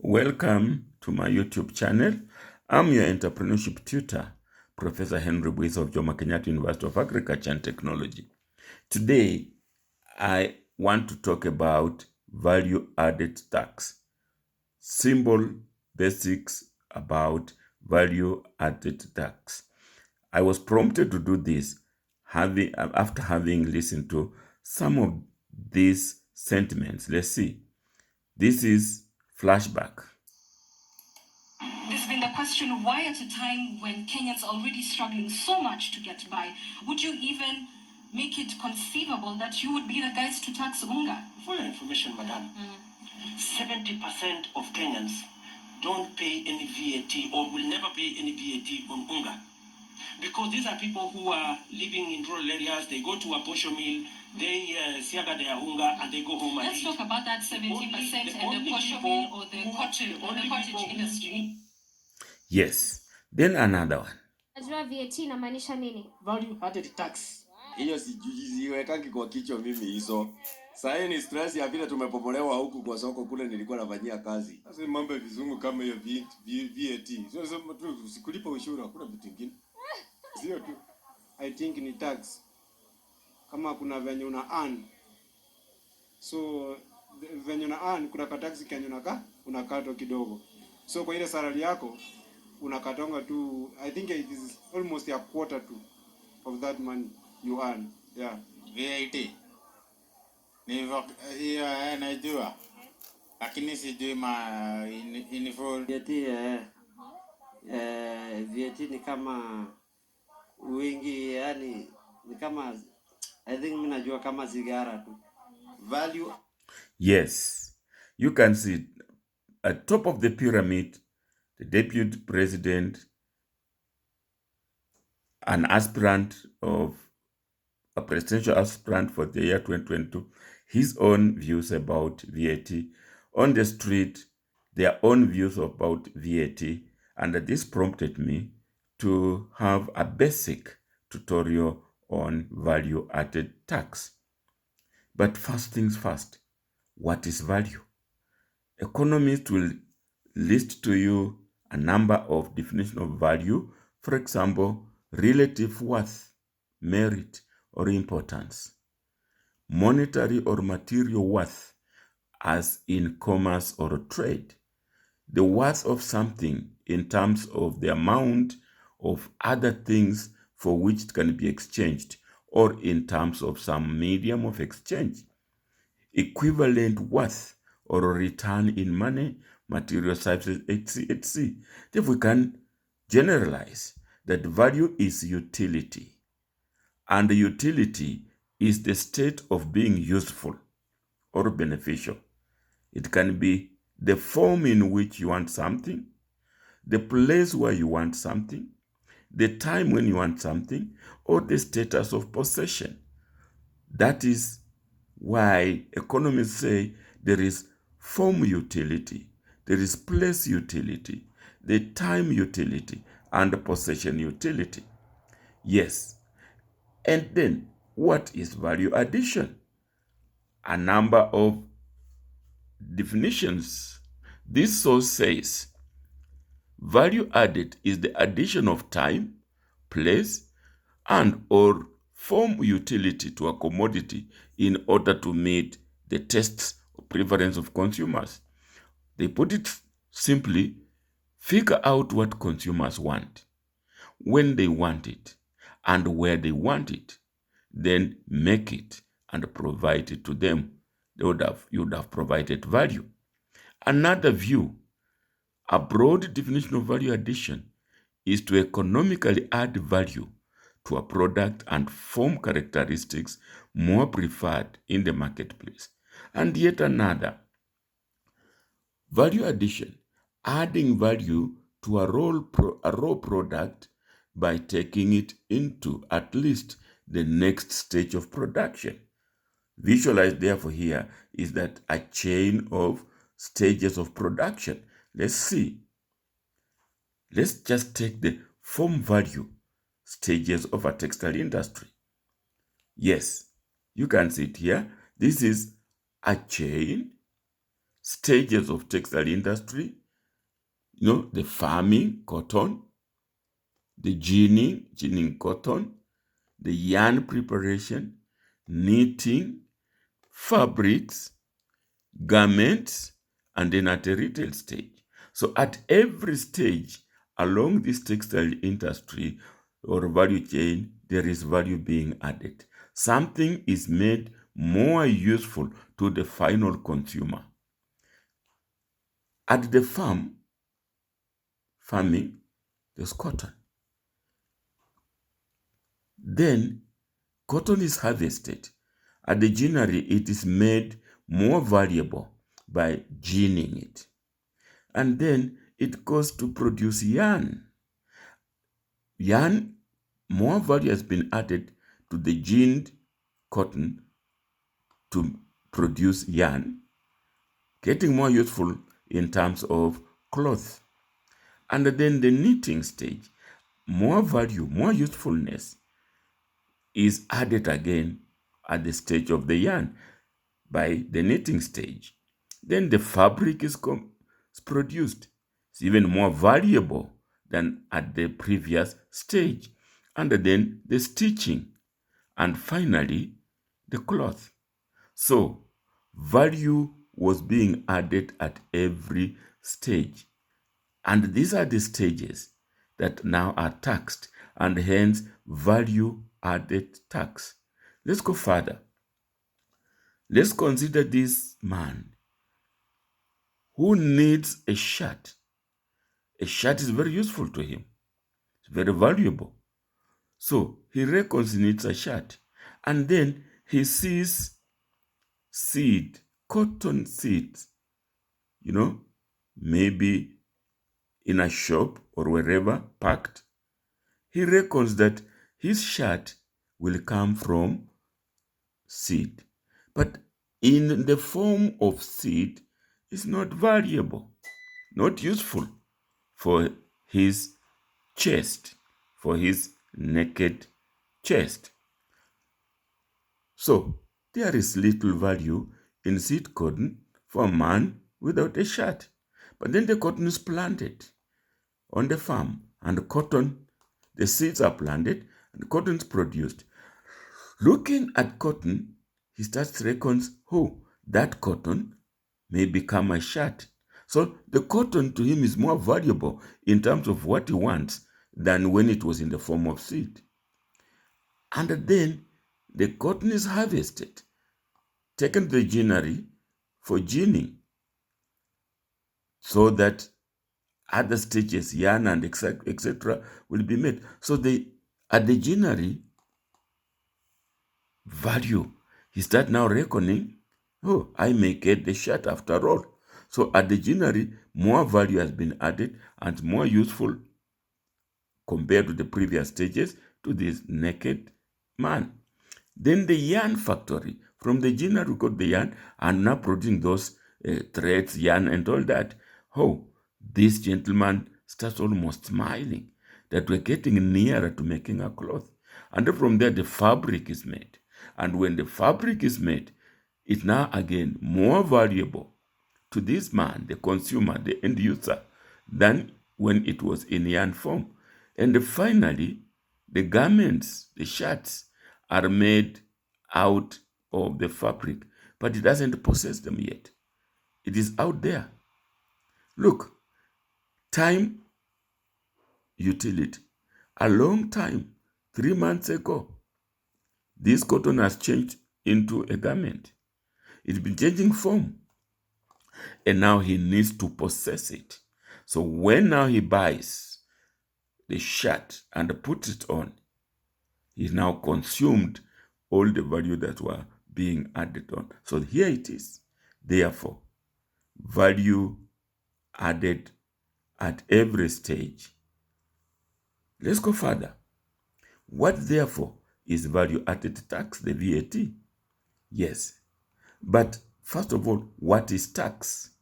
Welcome to my YouTube channel. I'm your entrepreneurship tutor, Professor Henry Buis of Jomo Kenyatta University of Agriculture and Technology. Today, I want to talk about value-added tax. Simple basics about value-added tax. I was prompted to do this after having listened to some of these sentiments. Let's see. This is flashback. There's been the question, why at a time when Kenyans are already struggling so much to get by, would you even make it conceivable that you would be the guys to tax unga? For your information, madam, 70% of Kenyans don't pay any VAT or will never pay any VAT on unga. Because these are people who are living in rural areas, they go to a posho mill, they siaga their unga and they go home and Let's eat. talk about that 70% and the posho mill or the cottage industry. Yes. Then another one. Najua VAT inamaanisha nini? Value added tax. Hiyo sijiwekaki kwa kichwa mimi hizo. Sasa ni stress ya vile tumepomolewa huku kwa soko kule nilikuwa nafanyia kazi. Sasa mambo ya vizungu kama hiyo VAT. Sio sema tu usikulipa ushuru, hakuna vitu vingine. Sio tu. I think ni tax. Kama kuna venye una earn. So venye una earn kuna ka tax kenye unakatwa kidogo. So kwa ile salary yako unakatonga tu, I think it is almost a quarter to of that money you earn. Yeah. VAT. Hiyo najua. Lakini sijui in full. VAT ni kama wingi, yani ni kama, I think mimi najua kama sigara tu. Value. Yes. You can see at top of the pyramid, the deputy president, an aspirant of a presidential aspirant for the year 2022, his own views about VAT. On the street, their own views about VAT. And this prompted me to have a basic tutorial on value-added tax. But first things first, what is value? Economists will list to you a number of definitions of value. For example, relative worth, merit, or importance. Monetary or material worth, as in commerce or trade. The worth of something in terms of the amount of other things for which it can be exchanged, or in terms of some medium of exchange. Equivalent worth or return in money, material services, etc. If we can generalize that value is utility, and utility is the state of being useful or beneficial. It can be the form in which you want something, the place where you want something, the time when you want something, or the status of possession. That is why economists say there is form utility, there is place utility, the time utility, and possession utility. Yes. And then, what is value addition? A number of definitions. This source says, value added is the addition of time, place, and or form utility to a commodity in order to meet the tastes or preference of consumers. They put it simply, figure out what consumers want, when they want it, and where they want it, then make it and provide it to them. You would have provided value. Another view, a broad definition of value addition, is to economically add value to a product and form characteristics more preferred in the marketplace. And yet another, value addition, adding value to a raw product by taking it into at least the next stage of production. Visualized therefore here is that a chain of stages of production. Let's see. Let's just take the form value stages of a textile industry. Yes, you can see it here. This is a chain stages of textile industry, the farming, cotton, the ginning cotton, the yarn preparation, knitting, fabrics, garments, and then at a retail stage. So at every stage along this textile industry or value chain, there is value being added. Something is made more useful to the final consumer. At the farming, there's cotton. Then cotton is harvested. At the ginnery, it is made more valuable by ginning it. And then it goes to produce yarn. Yarn, more value has been added to the ginned cotton to produce yarn, getting more useful in terms of cloth. And then the knitting stage, more value, more usefulness is added again at the stage of the yarn by the knitting stage. Then the fabric is produced. It's even more valuable than at the previous stage. And then the stitching. And finally, the cloth. So, value was being added at every stage. And these are the stages that now are taxed, and hence value added tax. Let's go further. Let's consider this man who needs a shirt. A shirt is very useful to him. It's very valuable. So he reckons he needs a shirt. And then he sees seed, cotton seeds, maybe in a shop or wherever packed. He reckons that his shirt will come from seed. But in the form of seed, it's not valuable, not useful for his chest, for his naked chest. So there is little value in seed cotton for a man without a shirt. But then the cotton is planted on the farm, and the seeds are planted, and cotton is produced. Looking at cotton, he starts to reckon, that cotton may become a shirt. So the cotton to him is more valuable in terms of what he wants than when it was in the form of seed. And then the cotton is harvested, taken to the ginnery for ginning, so that other stages, yarn and etc., will be made. So at the ginnery, value, he start now reckoning, I may get the shirt after all. So at the ginnery, more value has been added and more useful compared to the previous stages to this naked man. Then the yarn factory, from the ginnery we got the yarn and now producing those threads, yarn and all that. This gentleman starts almost smiling that we're getting nearer to making a cloth. And from there the fabric is made. And when the fabric is made, it's now again more valuable to this man, the consumer, the end user, than when it was in yarn form. And finally, the garments, the shirts, are made out of the fabric, but it doesn't possess them yet. It is out there. Look, time, utility. A long time, 3 months ago, this cotton has changed into a garment. It's been changing form. And now he needs to possess it. So when now he buys the shirt and puts it on, he's now consumed all the value that were being added on. So here it is. Therefore, value added at every stage. Let's go further. What therefore is value added tax, the VAT? Yes. But first of all, what is tax?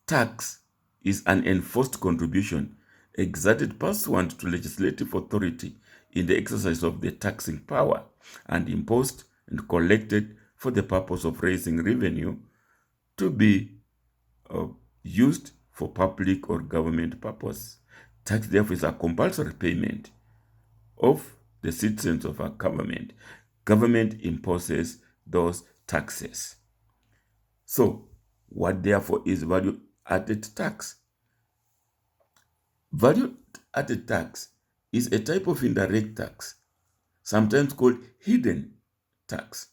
Tax is an enforced contribution exerted pursuant to legislative authority in the exercise of the taxing power and imposed and collected for the purpose of raising revenue to be used for public or government purpose. Tax, therefore, is a compulsory payment of the citizens of a government. Government imposes those taxes. So, what therefore is value added tax? Value added tax is a type of indirect tax, sometimes called hidden tax,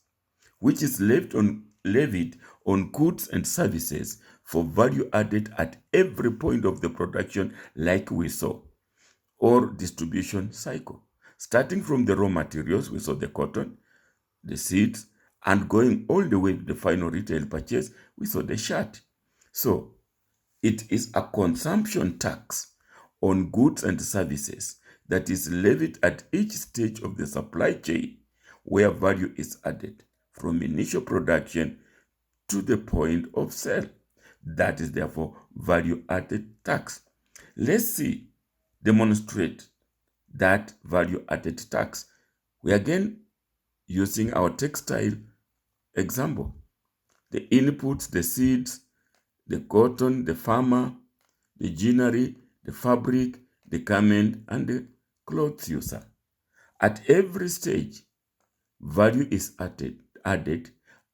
which is levied on goods and services for value added at every point of the production, like we saw, or distribution cycle. Starting from the raw materials, we saw the cotton, the seeds, and going all the way to the final retail purchase, we saw the shirt. So, it is a consumption tax on goods and services that is levied at each stage of the supply chain where value is added, from initial production to the point of sale. That is therefore value added tax. Let's demonstrate that value added tax. We again using our textile example. The inputs, the seeds, the cotton, the farmer, the ginnery, the fabric, the garment, and the clothes user. At every stage, value is added,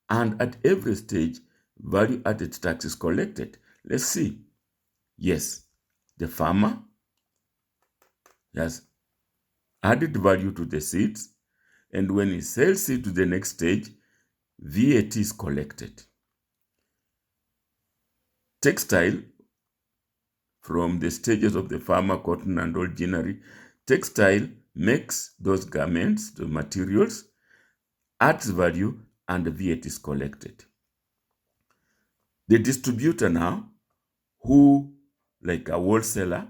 and at every stage, value added tax is collected. Let's see. Yes, the farmer has added value to the seeds, and when he sells it to the next stage, VAT is collected. Textile, from the stages of the farmer, cotton, and all ginnery, textile makes those garments, the materials, adds value, and the VAT is collected. The distributor now, who, like a wholesaler,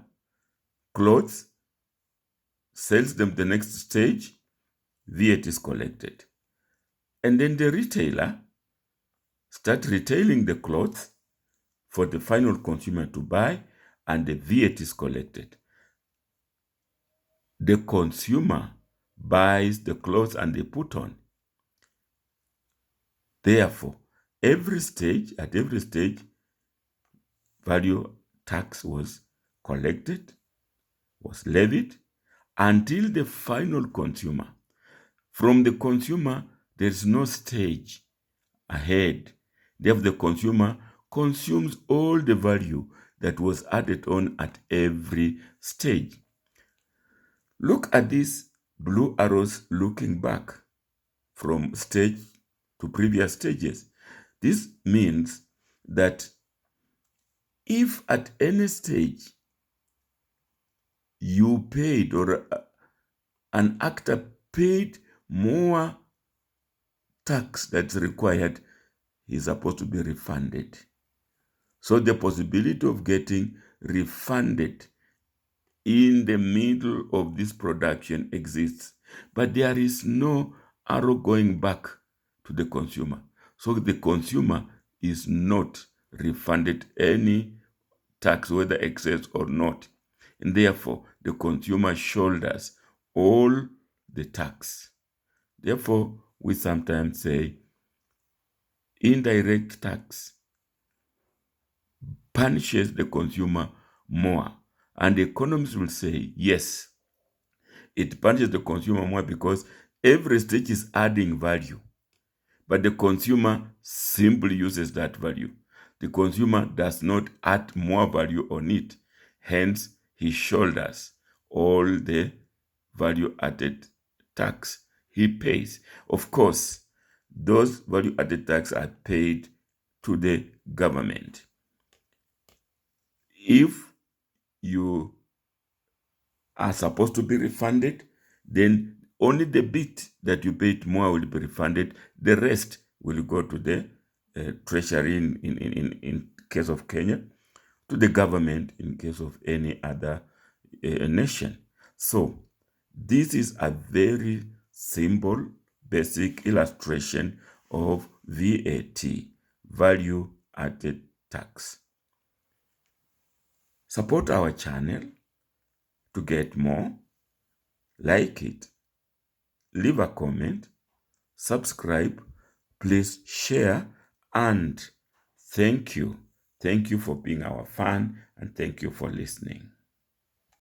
clothes, sells them the next stage, VAT is collected. And then the retailer starts retailing the clothes for the final consumer to buy, and the VAT is collected. The consumer buys the clothes and they put on. Therefore, at every stage, value tax was collected, was levied, until the final consumer. From the consumer, there is no stage ahead. Therefore, the consumer consumes all the value that was added on at every stage. Look at these blue arrows looking back from stage to previous stages. This means that if at any stage you paid, or an actor paid more tax that's required, he's supposed to be refunded. So the possibility of getting refunded in the middle of this production exists, but there is no arrow going back to the consumer. So the consumer is not refunded any tax, whether excess or not. And therefore, the consumer shoulders all the tax. Therefore, we sometimes say indirect tax punishes the consumer more. And the economists will say, yes, it punishes the consumer more because every stage is adding value, but the consumer simply uses that value. The consumer does not add more value on it. Hence, he shoulders all the value added tax he pays. Of course, those value added tax are paid to the government. If you are supposed to be refunded, then only the bit that you paid more will be refunded. The rest will go to the treasury in case of Kenya, to the government in case of any other nation. So this is a very simple, basic illustration of VAT, value added tax. Support our channel to get more. Like it, leave a comment, subscribe, please share, and thank you. Thank you for being our fan, and thank you for listening.